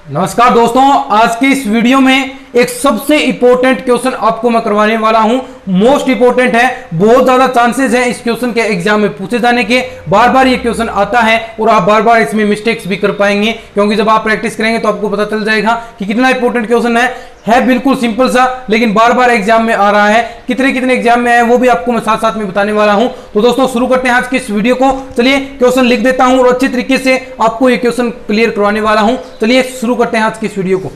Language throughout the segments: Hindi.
नमस्कार दोस्तों, आज के इस वीडियो में एक सबसे इंपॉर्टेंट क्वेश्चन आपको मैं करवाने वाला हूं। मोस्ट इंपॉर्टेंट है, बहुत ज्यादा चांसेस है इस क्वेश्चन के एग्जाम में पूछे जाने के। बार बार ये क्वेश्चन आता है और आप बार बार इसमें मिस्टेक्स भी कर पाएंगे, क्योंकि जब आप प्रैक्टिस करेंगे तो आपको पता चल जाएगा कि कितना इंपॉर्टेंट क्वेश्चन है बिल्कुल सिंपल सा, लेकिन बार बार एग्जाम में आ रहा है। कितने कितने एग्जाम में है वो भी आपको मैं साथ साथ में बताने वाला हूं। तो दोस्तों शुरू करते हैं आज के इस वीडियो को। चलिए क्वेश्चन लिख देता हूं और अच्छे तरीके से आपको ये क्वेश्चन क्लियर करवाने वाला हूं। चलिए शुरू करते हैं आज की इस वीडियो को।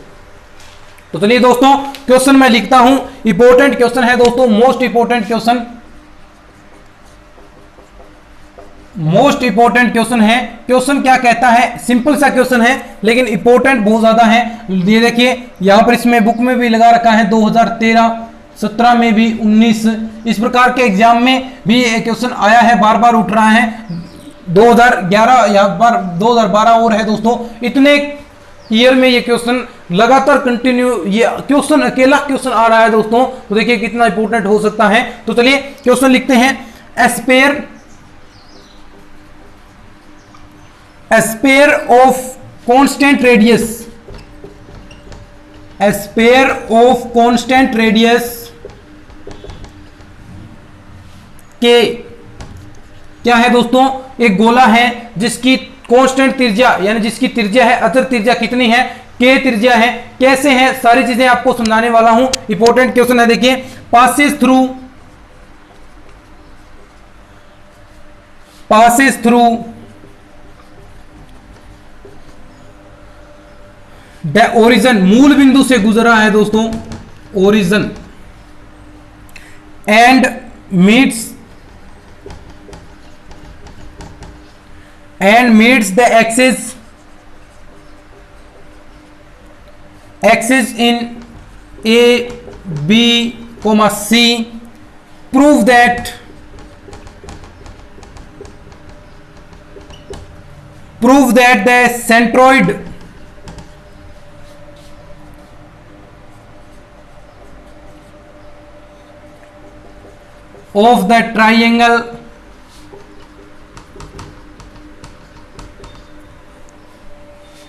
तो चलिए दोस्तों क्वेश्चन मैं लिखता हूं। इंपॉर्टेंट क्वेश्चन है दोस्तों, most important question, most important question है। क्वेश्चन क्या कहता है, सिंपल सा क्वेश्चन है लेकिन इंपॉर्टेंट बहुत ज्यादा है। ये देखिए यहां पर इसमें बुक में भी लगा रखा है 2013, 17 में भी, 19 इस प्रकार के एग्जाम में भी क्वेश्चन आया है, बार बार उठ रहा है। 2011 या 2012 और है दोस्तों। इतने ईयर में ये क्वेश्चन लगातार कंटिन्यू, ये क्वेश्चन अकेला क्वेश्चन आ रहा है दोस्तों। तो देखिए कितना इंपॉर्टेंट हो सकता है। तो चलिए क्वेश्चन लिखते हैं। Sphere of constant radius, sphere of constant radius के क्या है दोस्तों, एक गोला है जिसकी कांस्टेंट त्रिज्या यानी जिसकी त्रिज्या है, अचर त्रिज्या कितनी है, के त्रिज्या है, कैसे है, सारी चीजें आपको समझाने वाला हूं। इंपॉर्टेंट क्वेश्चन है। देखिए पासेस थ्रू द ओरिजिन, मूल बिंदु से गुजर रहा है दोस्तों, origin, and meets the axis in A, B, C. Prove that the centroid of the triangle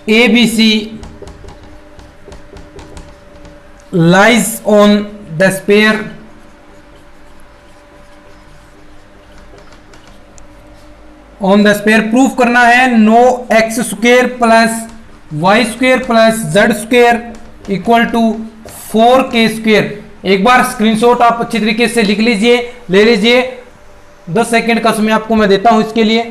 ABC lies on the sphere proof करना है। No x square plus y square plus z square equal to 4k square. एक बार स्क्रीनशॉट आप अच्छी तरीके से लिख लीजिए, ले लीजिए। 10 सेकंड का समय आपको मैं देता हूं इसके लिए,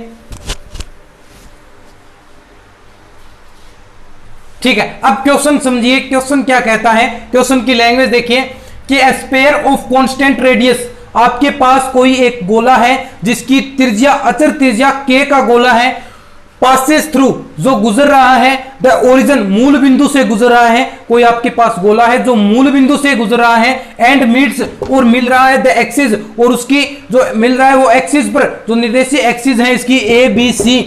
ठीक है। अब क्वेश्चन समझिए, क्वेश्चन क्या कहता है। क्वेश्चन की लैंग्वेज देखिए कि स्पेयर ऑफ कांस्टेंट रेडियस, आपके पास कोई एक गोला है जिसकी त्रिज्या, अचर त्रिज्या k का गोला है, पासेस थ्रू, जो गुजर रहा है, द ओरिजिन, मूल बिंदु से गुजर रहा है। कोई आपके पास गोला है जो मूल बिंदु से गुजर रहा है, एंड मीट्स, और मिल रहा है, द एक्सिस, और उसकी जो मिल रहा है वो एक्सिस पर, जो निर्देशीय एक्सिस है इसकी ABC।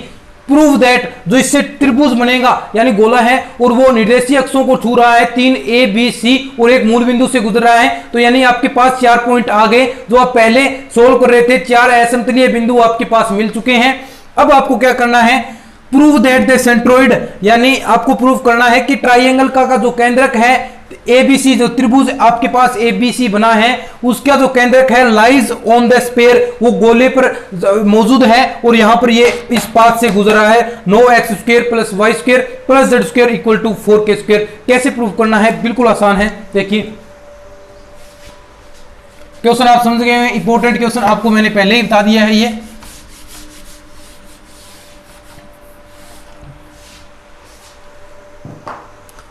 प्रूव दैट, जो इससे त्रिभुज बनेगा, यानी गोला है और वो निर्देशीय अक्षों को छू रहा है, 3 ABC और एक मूल बिंदु से गुजर रहा है। तो यानी आपके पास 4 पॉइंट आ गए जो आप पहले सोल्व कर रहे थे। 4 असमतलीय बिंदु आपके पास मिल चुके हैं। अब आपको क्या करना है, प्रूव दैट द सेंट्रोइड, यानी आपको प्रूव करना है कि ट्राइंगल का जो केंद्रक है ABC, जो त्रिभुज आपके पास ABC बना है, उसका जो केंद्रक है लाइज ऑन द स्पेयर, वो गोले पर मौजूद है और यहां पर ये इस पाथ से गुजर रहा है। No x square plus y square plus z square equal to 4k square. कैसे प्रूव करना है, बिल्कुल आसान है। देखिए क्वेश्चन आप समझ गए हैं। इंपॉर्टेंट क्वेश्चन आपको मैंने पहले ही बता दिया है ये,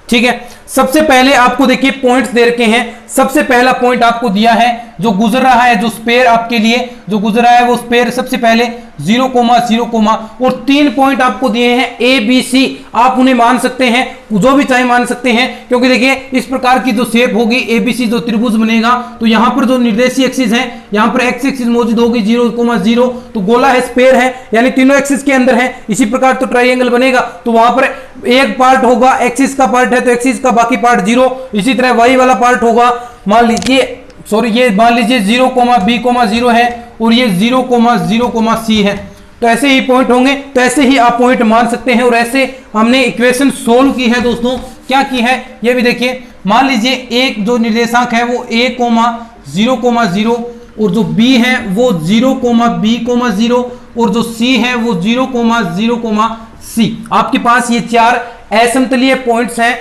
ठीक है। सबसे पहले आपको देखिए पॉइंट्स दे रखे हैं। सबसे पहला पॉइंट आपको दिया है, जो गुजर रहा है, जो स्पेयर आपके लिए जो गुजर रहा है वो स्पेयर सबसे पहले 0,0, और 3 पॉइंट आपको दिए हैं ABC। आप उन्हें मान सकते हैं, जो भी चाहे मान सकते हैं, क्योंकि देखिए इस प्रकार की जो शेप होगी ABC, जो त्रिभुज बनेगा, तो यहां पर जो निर्देशीय एक्सिस है, यहां पर एक्स एक्सिस मौजूद होगी 0,0, तो गोला है, स्पेयर है, यानी तीनों एक्सिस के अंदर है। इसी प्रकार तो ट्राइंगल बनेगा, तो वहां पर एक पार्ट होगा एक्सिस का पार्ट है तो एक्सिस का बाकी पार्ट 0, इसी तरह वाई वाला पार्ट होगा, मान लीजिए ये मान लीजिए 0,B,0 है और ये 0,0,C है। तो ऐसे ही पॉइंट होंगे, तो ऐसे ही आप पॉइंट मान सकते हैं। और ऐसे हमने इक्वेशन सोल्व की है दोस्तों, क्या की है ये भी देखिए। मान लीजिए एक जो निर्देशांक है वो a,0,0 और जो b है वो 0,b,0 और जो c है वो 0,0,c। आपके पास ये 4 असमतलीय पॉइंट्स हैं,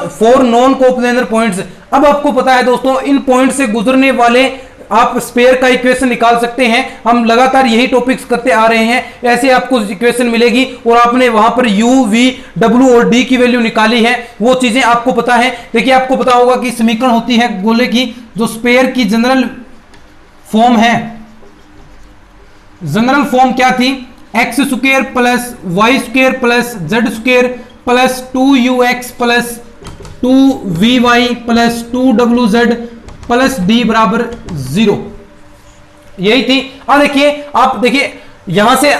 फोर नॉन कोप्लेनर पॉइंट्स। अब आपको पता है दोस्तों इन पॉइंट से गुजरने वाले आप स्पेयर का इक्वेशन निकाल सकते हैं। हम लगातार यही टॉपिक्स करते आ रहे हैं, ऐसे आपको इक्वेशन मिलेगी और आपने वहां पर u, v, w और d की वैल्यू निकाली है, वो चीजें आपको पता है। देखिए आपको पता होगा कि समीकरण होती है गोले की, जो स्पेयर की जनरल फॉर्म है, जनरल फॉर्म क्या थी, x square plus y square plus z square plus 2ux plus 2vy plus 2wz plus d बराबर 0, यही थी। अब देखिए आप देखिए यहां से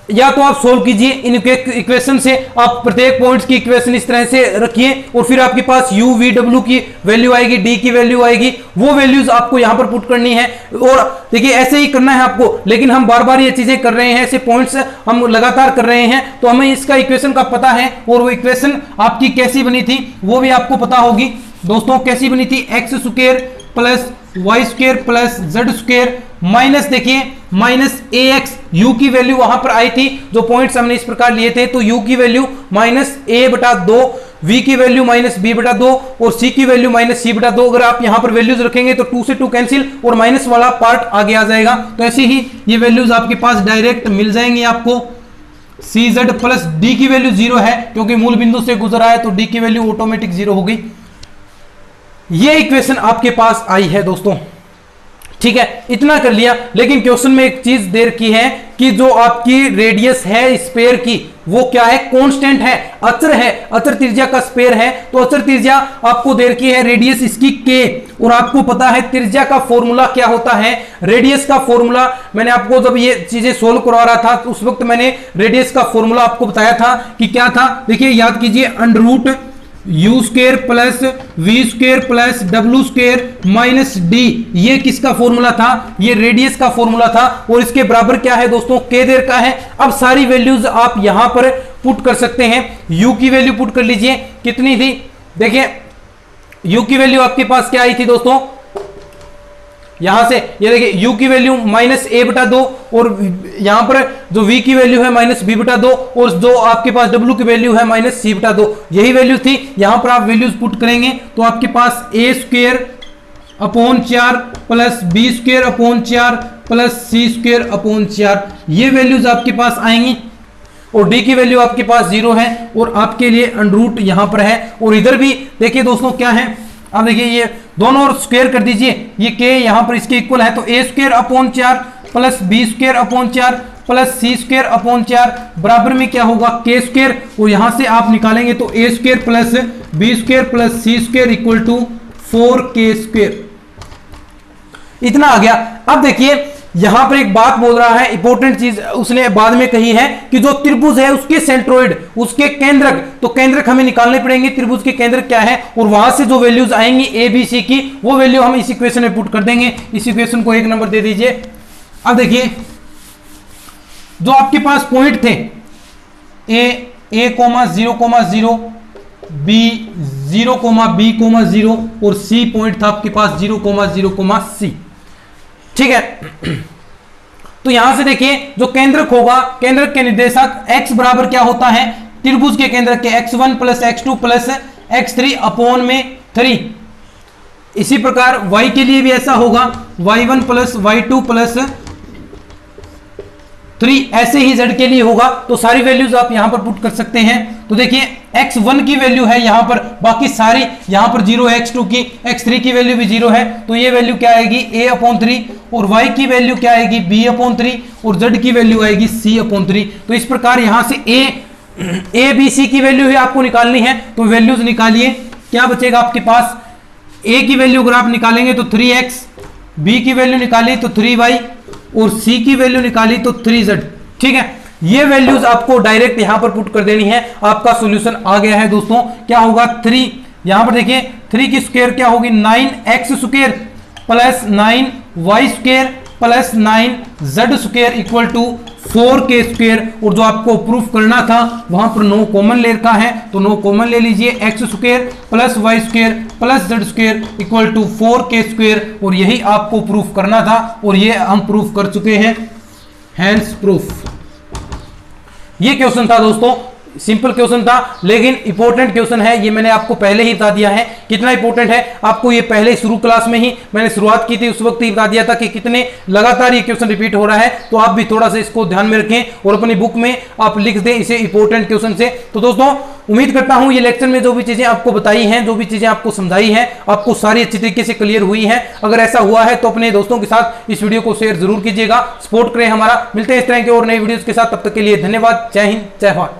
या तो आप सोल्व कीजिए इन इक्वेशन से, आप प्रत्येक पॉइंट्स की इक्वेशन इस तरह से रखिए और फिर आपके पास u, v, w की वैल्यू आएगी, d की वैल्यू आएगी, वो वैल्यूज आपको यहां पर पुट करनी है। और देखिए ऐसे ही करना है आपको, लेकिन हम बार बार ये चीजें कर रहे हैं, ऐसे पॉइंट्स हम लगातार कर रहे हैं, तो हमें इसका इक्वेशन का पता है और वो इक्वेशन आपकी कैसी बनी थी वो भी आपको पता होगी दोस्तों। कैसी बनी थी, x square plus y square plus z square minus देखिए माइनस ए एक्स, यू की वैल्यू वहां पर आई थी, जो पॉइंट्स हमने इस प्रकार लिए थे, तो यू की वैल्यू माइनस ए बटा 2, v की वैल्यू माइनस बी बटा 2 और c की वैल्यू माइनस सी बटा 2। अगर आप यहां पर वैल्यूज रखेंगे तो 2 से 2 कैंसिल और माइनस वाला पार्ट आगे आ जाएगा, तो ऐसे ही ये वैल्यूज आपके पास डायरेक्ट मिल जाएंगी आपको। सी जेड प्लस डी की वैल्यू 0 है क्योंकि मूल बिंदु से गुजरा है, तो डी की वैल्यू ऑटोमेटिक 0 हो गई। ये इक्वेशन आपके पास आई है दोस्तों, ठीक है, इतना कर लिया। लेकिन क्वेश्चन में एक चीज दे रखी है कि जो आपकी रेडियस है स्पेयर की वो क्या है, कांस्टेंट है, अचर है, अचर त्रिज्या का स्पेयर है। तो अचर त्रिज्या आपको दे रखी है, रेडियस इसकी k, और आपको पता है त्रिज्या का फॉर्मूला क्या होता है, रेडियस का फॉर्मूला। मैंने आपको जब ये चीजें सोल्व करवा रहा था तो उस वक्त मैंने रेडियस का फॉर्मूला आपको बताया था कि क्या था। देखिए याद कीजिए, under root u square plus v square plus डब्ल्यू स्क्वेयर माइनस डी, ये किसका फॉर्मूला था, ये रेडियस का फॉर्मूला था। और इसके बराबर क्या है दोस्तों, के देर का है। अब सारी वैल्यूज आप यहां पर पुट कर सकते हैं। यू की वैल्यू पुट कर लीजिए, कितनी थी, देखिए यू की वैल्यू आपके पास क्या आई थी दोस्तों, यहां से ये देखिए यू की वैल्यू माइनस ए बटा 2 और यहां पर जो v की वैल्यू है माइनस बी बटा 2 और जो आपके पास w की वैल्यू है माइनस सी बटा 2, यही वैल्यू थी। यहां पर आप वैल्यूज पुट करेंगे तो आपके पास a square upon 4 plus b square upon 4 plus c square upon 4, ये वैल्यूज आपके पास आएंगी। और d की वैल्यू आपके पास 0 है और आपके लिए अंडर रूट यहां पर है। और इधर भी देखिए दोस्तों क्या है, अब देखिए ये दोनों और स्क्वायर कर दीजिए, ये k यहां पर इसके इक्वल है, तो a square upon 4 plus b square upon 4 plus c square upon 4 बराबर में क्या होगा, के स्क्वायर, और यहां से आप निकालेंगे तो a square plus b square plus c square equal to 4k square, इतना आ गया। अब देखिए यहां पर एक बात बोल रहा है, इंपॉर्टेंट चीज उसने बाद में कही है कि जो त्रिभुज है उसके सेंट्रोइड, उसके केंद्रक, तो केंद्रक हमें निकालने पड़ेंगे, त्रिभुज के केंद्रक क्या है, और वहां से जो वैल्यूज आएंगी ए बी सी की, वो वैल्यू हम इस इक्वेशन में पुट कर देंगे। इस इक्वेशन को 1 नंबर दे दीजिए। अब देखिए जो आपके पास पॉइंट थे ए 0,0, बी 0,b,0 और सी पॉइंट था आपके पास 0,0,c, ठीक है। तो यहां से देखिए जो केंद्रक होगा, केंद्रक के निर्देशक x बराबर क्या होता है, त्रिभुज के केंद्रक के x1 plus x2 plus x3 upon में 3। इसी प्रकार y के लिए भी ऐसा होगा, y1 प्लस y2 प्लस 3, ऐसे ही z के लिए होगा। तो सारी वैल्यूज आप यहां पर पुट कर सकते हैं। तो देखिए x1 की वैल्यू है यहां पर, बाकी सारी यहां पर 0 है, x2 की, x3 की वैल्यू भी 0 है, तो ये वैल्यू क्या आएगी a/3, और y की वैल्यू क्या आएगी b/3, और z की वैल्यू आएगी c/3। तो इस प्रकार यहां से a b c की वैल्यू ही आपको निकालनी है, तो वैल्यूज निकालिए। क्या बचेगा आपके पास, a की वैल्यू अगर आप निकालेंगे तो 3x, b की वैल्यू निकाली तो 3y और c की वैल्यू निकाली तो 3z, ठीक है। ये वैल्यूज आपको डायरेक्ट यहां पर पुट कर देनी है, आपका सॉल्यूशन आ गया है दोस्तों। क्या होगा, 3 यहां पर देखिए 3 की स्क्वायर क्या होगी, 9x square plus 9y square plus 9z² equal to 4k²। और जो आपको प्रूफ करना था वहां पर 9 कॉमन ले रखा है, तो 9 कॉमन ले लीजिए, x² plus y² plus z² equal to 4k²। और यही आपको प्रूफ करना था और ये हम प्रूफ कर चुके हैं, हैंस प्रूफ। ये क्वेश्चन था दोस्तों, सिंपल क्वेश्चन था लेकिन इंपॉर्टेंट क्वेश्चन है, ये मैंने आपको पहले ही बता दिया है। कितना इंपॉर्टेंट है आपको ये पहले शुरू क्लास में ही मैंने शुरुआत की थी, उस वक्त ही बता दिया था कि कितने लगातार ये क्वेश्चन रिपीट हो रहा है। तो आप भी थोड़ा सा इसको ध्यान में रखें और अपनी बुक में आप लिख दें इसे इंपॉर्टेंट क्वेश्चन से। तो दोस्तों उम्मीद करता हूं ये लेक्चर में जो भी चीजें आपको बताई हैं, जो भी चीजें आपको समझाई हैं, आपको सारी अच्छी तरीके से क्लियर हुई हैं। अगर ऐसा हुआ है तो अपने दोस्तों के साथ इस वीडियो को शेयर जरूर कीजिएगा, सपोर्ट करें हमारा। मिलते हैं इस तरह के और नए वीडियोस के साथ, तब तक के लिए धन्यवाद। जय हिंद, जय भारत।